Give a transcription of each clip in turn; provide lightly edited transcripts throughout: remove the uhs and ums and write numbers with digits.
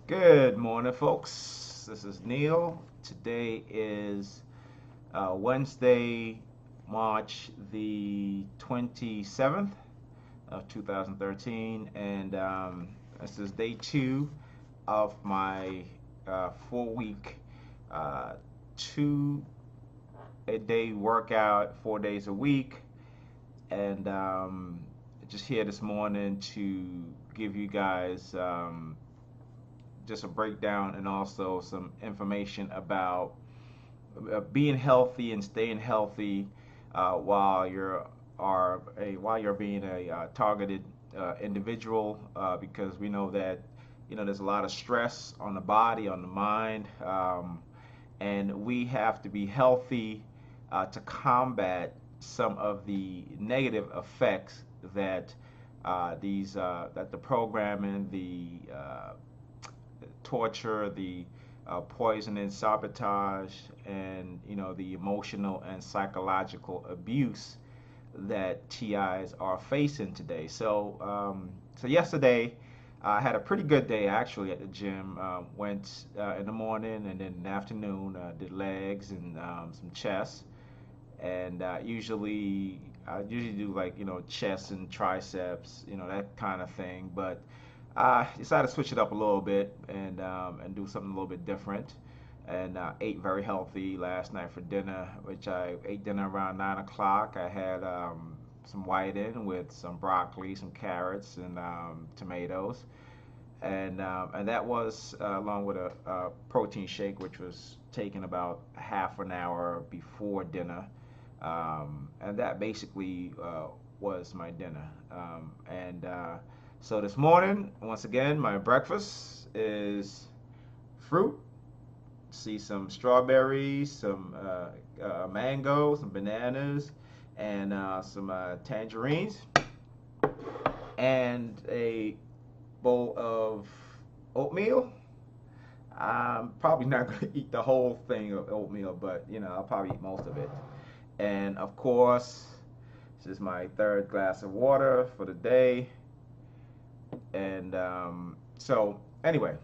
Good morning, folks. This is Neil. Today is Wednesday, March the 27th of 2013, and this is day two of my 4 week, uh, two-a-day workout, 4 days a week, and just here this morning to give you guys. Just a breakdown and also some information about being healthy and staying healthy while you're being a targeted individual, because we know that there's a lot of stress on the body, on the mind, and we have to be healthy to combat some of the negative effects that that the programming, the torture, the poisoning, sabotage, and the emotional and psychological abuse that TIs are facing today. So yesterday I had a pretty good day actually at the gym. Went in the morning and then in the afternoon did legs and some chest. And I usually do like chest and triceps, that kind of thing. But I decided to switch it up a little bit and do something a litl bit different. And ate very healthy last night for dinner, which I ate dinner around 9 o'clock. I had some whiting with some broccoli, some carrots, and tomatoes, and that was along with a protein shake, which was taken about half an hour before dinner, and that basically was my dinner. So this morning, once again, my breakfast is fruit. See some strawberries, some mango, some bananas, and some tangerines, and a bowl of oatmeal. I'm probably not going to eat the whole thing of oatmeal, but I'll probably eat most of it. And of course, this is my third glass of water for the day. And anyway,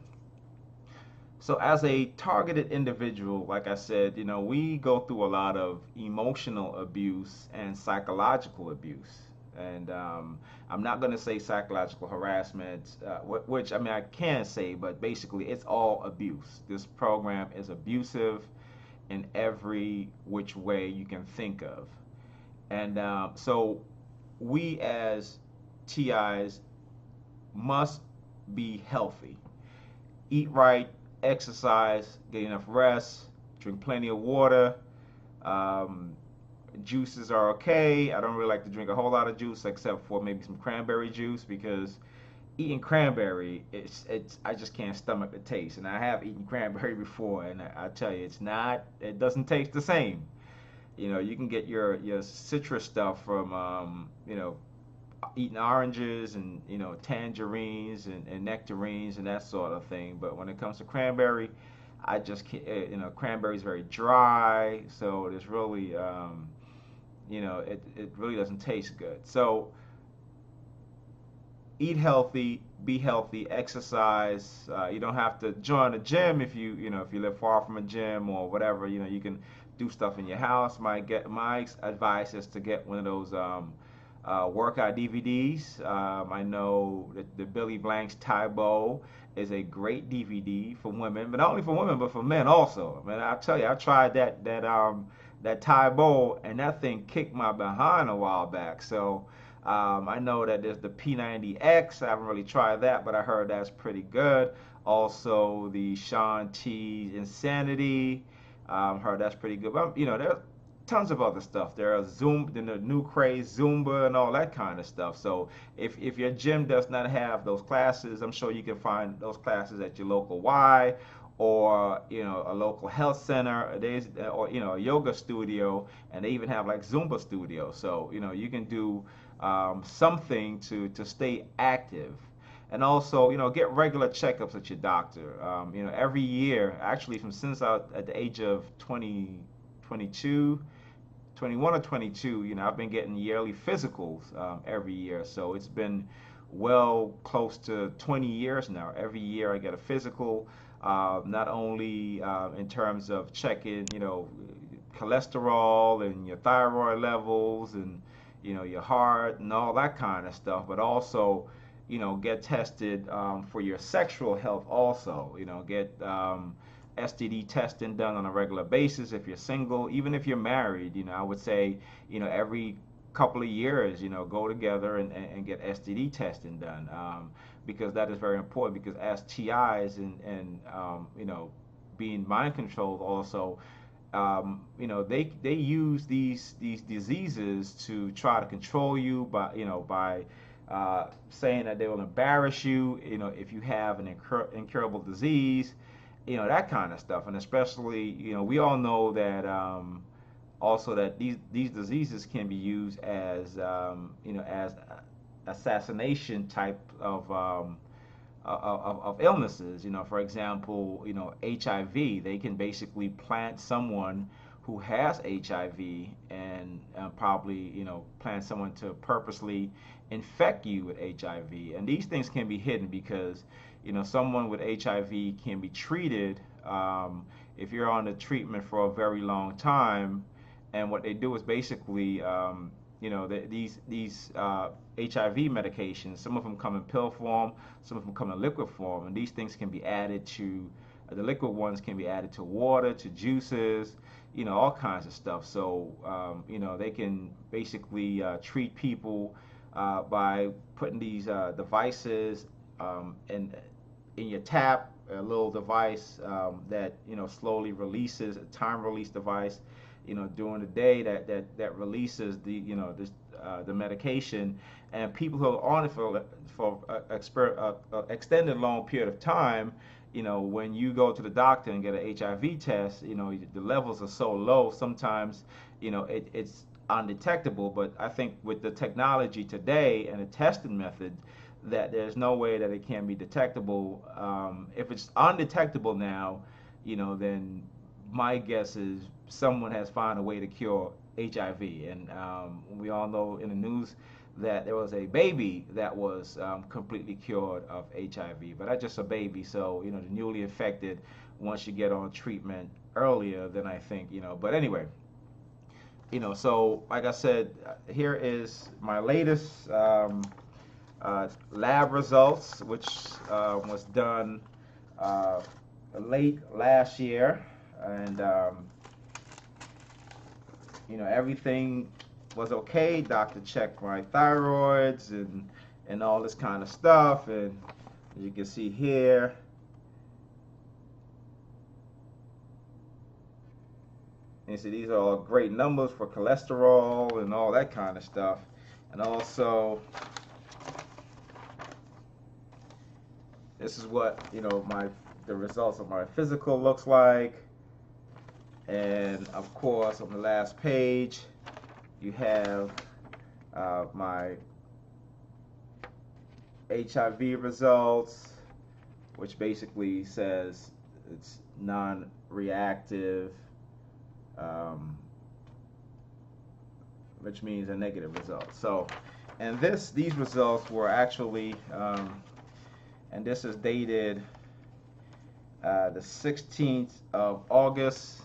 so as a targeted individual, like I said, we go through a lot of emotional abuse and psychological abuse. And I'm not going to say psychological harassment, which I mean I can say, but basically it's all abuse. This program is abusive in every which way you can think of. And so we as TIs must be healthy. Eat right, exercise, get enough rest, drink plenty of water. Um, Juices are okay. I don't really like to drink a whole lot of juice except for maybe some cranberry juice because eating cranberry, it's I just can't stomach the taste. And I have eaten cranberry before, and I tell you, it doesn't taste the same. You can get your citrus stuff from eating oranges and tangerines and nectarines and that sort of thing. But when it comes to cranberry, I just can't. Cranberry is very dry, so there's really it really doesn't taste good. So eat healthy, be healthy, exercise. You don't have to join a gym if you live far from a gym or whatever. You can do stuff in your house. My advice is to get one of those workout DVDs. I know that the Billy Blank's Tybo is a great DVD for women, but not only for women, but for men also. I mean, I tell you, I tried that Tybo, and that thing kicked my behind a while back. So I know that there's the P90X. I haven't really tried that, but I heard that's pretty good. Also, the Sean T Insanity. Heard that's pretty good. But there's tons of other stuff. There are the new craze Zumba and all that kind of stuff. So if your gym does not have those classes, I'm sure you can find those classes at your local Y or a local health center. Or a yoga studio, and they even have like Zumba studios. So you can do something to stay active. And also, get regular checkups at your doctor. Every year, actually, from since I at the age of 20, 22, 21 or 22, I've been getting yearly physicals every year. So it's been well close to 20 years now. Every year I get a physical, not only in terms of checking, cholesterol and your thyroid levels and, your heart and all that kind of stuff, but also, get tested for your sexual health also. Get STD testing done on a regular basis if you're single, even if you're married. I would say, every couple of years, go together and get STD testing done, because that is very important. Because STIs and being mind controlled also, they use these diseases to try to control you by saying that they will embarrass you, if you have an incurable disease, that kind of stuff. And especially, we all know that also that these diseases can be used as as assassination type of illnesses. For example, HIV. They can basically plant someone who has HIV and probably plant someone to purposely infect you with HIV. And these things can be hidden because someone with HIV can be treated if you're on the treatment for a very long time. And what they do is basically these HIV medications, some of them come in pill form, some of them come in liquid form, and these things can be added to, the liquid ones can be added to water, to juices, all kinds of stuff. So, they can basically treat people by putting these devices in your tap, a little device that slowly releases, a time release device, during the day that releases the medication. And people who are on it for extended long period of time, when you go to the doctor and get an HIV test, the levels are so low sometimes, it's undetectable. But I think with the technology today and the testing method, that there's no way that it can be detectable. If it's undetectable now, then my guess is someone has found a way to cure HIV. And we all know in the news that there was a baby that was completely cured of HIV, but that's just a baby. So the newly infected, once you get on treatment earlier, then I think But anyway, so like I said, here is my latest lab results, which was done late last year, and everything was okay. Doctor checked my thyroids and all this kind of stuff, and as you can see here, and you see these are all great numbers for cholesterol and all that kind of stuff. And also, this is what the results of my physical looks like. And of course, on the last page, you have my HIV results, which basically says it's non-reactive, which means a negative result. So, and these results were actually, and this is dated the 16th of August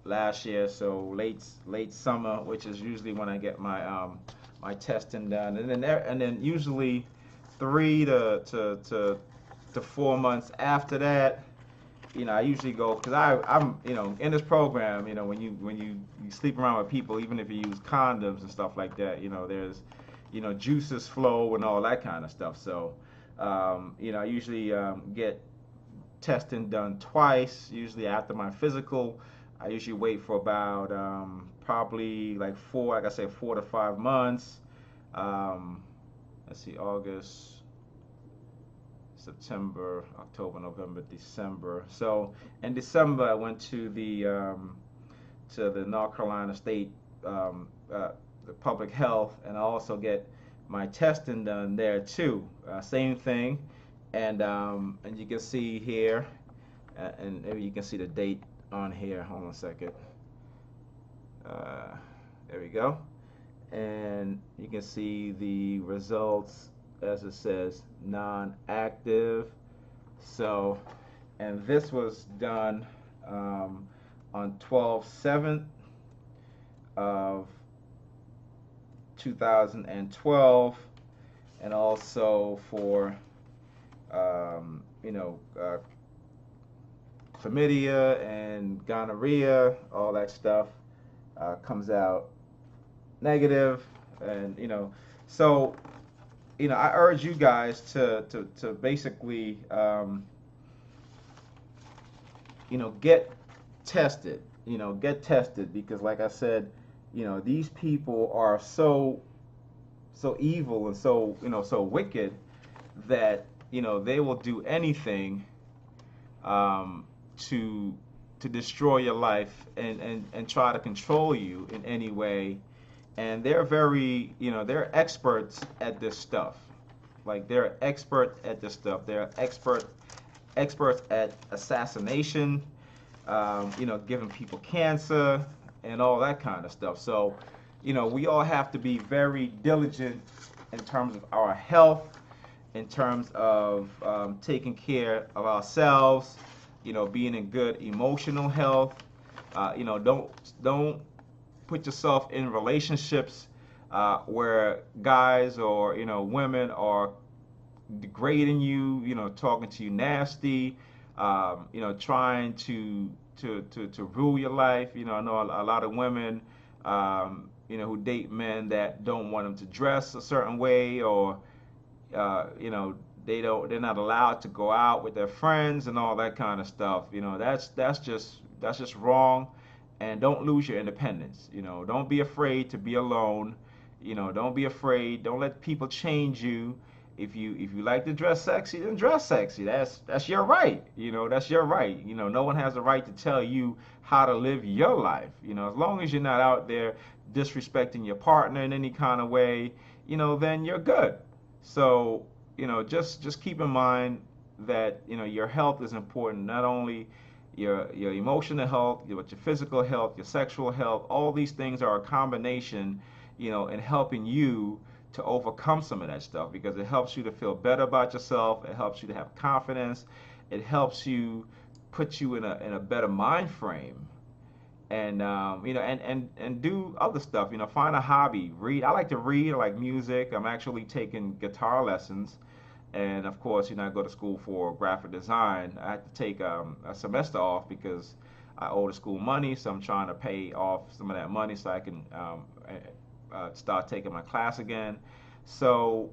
last year, so late summer, which is usually when I get my my testing done, and then usually 3 to 4 months after that, I usually go, because I'm in this program, when you sleep around with people, even if you use condoms and stuff like that, there's juices flow and all that kind of stuff. So I usually get testing done twice, usually after my physical. I usually wait for about probably like 4 to 5 months. Let's see, August, September, October, November, December. So in December, I went to the North Carolina State the Public Health, and I also get my testing done there too. Same thing, and you can see here, and maybe you can see the date on here. Hold on a second. There we go. and you can see the results as it says non-active. So, and this was done on 12/7 of 2012, and also for you know, chlamydia and gonorrhea, all that stuff comes out negative, and so I urge you guys to basically get tested, get tested, because like I said, these people are so evil and so wicked that they will do anything to destroy your life and try to control you in any way. And they're very, they're experts at this stuff. Like, they're expert at this stuff. They're experts at assassination, giving people cancer and all that kind of stuff. So, we all have to be very diligent in terms of our health, in terms of taking care of ourselves, being in good emotional health. Don't put yourself in relationships where guys or women are degrading you, talking to you nasty, trying to rule your life. I know a lot of women, who date men that don't want them to dress a certain way, or they're not allowed to go out with their friends and all that kind of stuff. That's just wrong. And don't lose your independence. Don't be afraid to be alone. Don't be afraid. Don't let people change you. If you like to dress sexy, then dress sexy. That's your right. That's your right. No one has the right to tell you how to live your life. As long as you're not out there disrespecting your partner in any kind of way, then you're good. So, just keep in mind that, your health is important. Not only your emotional health, but your physical health, your sexual health. All these things are a combination, in helping you to overcome some of that stuff, because it helps you to feel better about yourself. It helps you to have confidence. It helps you put you in a better mind frame, and and do other stuff. Find a hobby. Read. I like to read. I like music. I'm actually taking guitar lessons. And of course, I go to school for graphic design. I had to take a semester off because I owe the school money, so I'm trying to pay off some of that money so I can start taking my class again. So,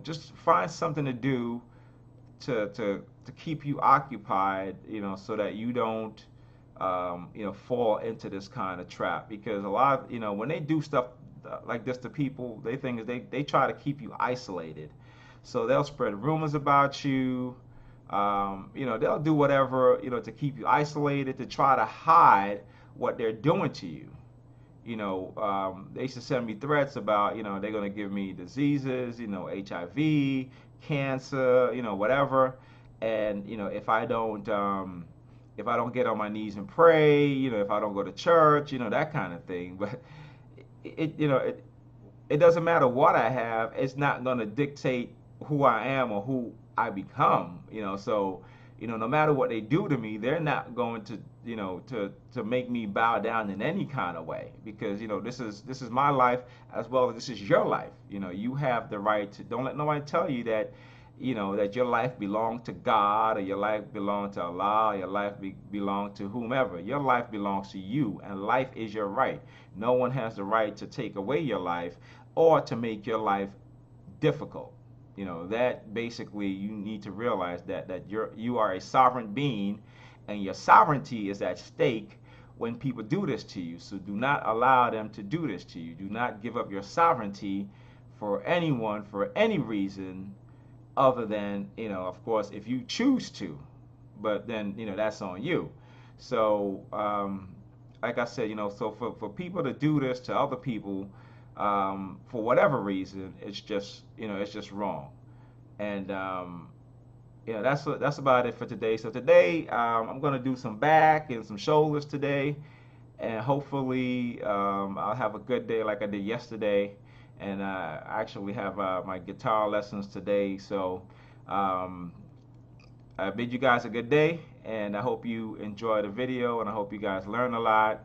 just find something to do to keep you occupied, so that you don't, fall into this kind of trap. Because a lot of, when they do stuff like this to people, they think is they try to keep you isolated. So they'll spread rumors about you. They'll do whatever, to keep you isolated, to try to hide what they're doing to you. They used to send me threats about, they're going to give me diseases, HIV, cancer, whatever. And, if I don't get on my knees and pray, if I don't go to church, that kind of thing. But it doesn't matter what I have. It's not going to dictate who I am or who I become, so, no matter what they do to me, they're not going to, to make me bow down in any kind of way, because, this is my life as well as this is your life. You have the right to, don't let nobody tell you that, that your life belongs to God, or your life belongs to Allah, or your life belongs to whomever. Your life belongs to you, and life is your right. No one has the right to take away your life or to make your life difficult. That basically, you need to realize that you are a sovereign being, and your sovereignty is at stake when people do this to you. So do not allow them to do this to you. Do not give up your sovereignty for anyone for any reason other than, of course, if you choose to. But then, that's on you. So, like I said, so for people to do this to other people, for whatever reason, it's just wrong. And that's about it for today. So today, I'm gonna do some back and some shoulders today, and hopefully I'll have a good day like I did yesterday. And I actually have my guitar lessons today, so um, I bid you guys a good day, and I hope you enjoy the video, and I hope you guys learn a lot.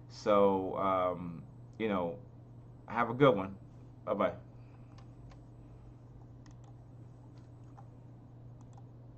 So, you know, have a good one. Bye bye.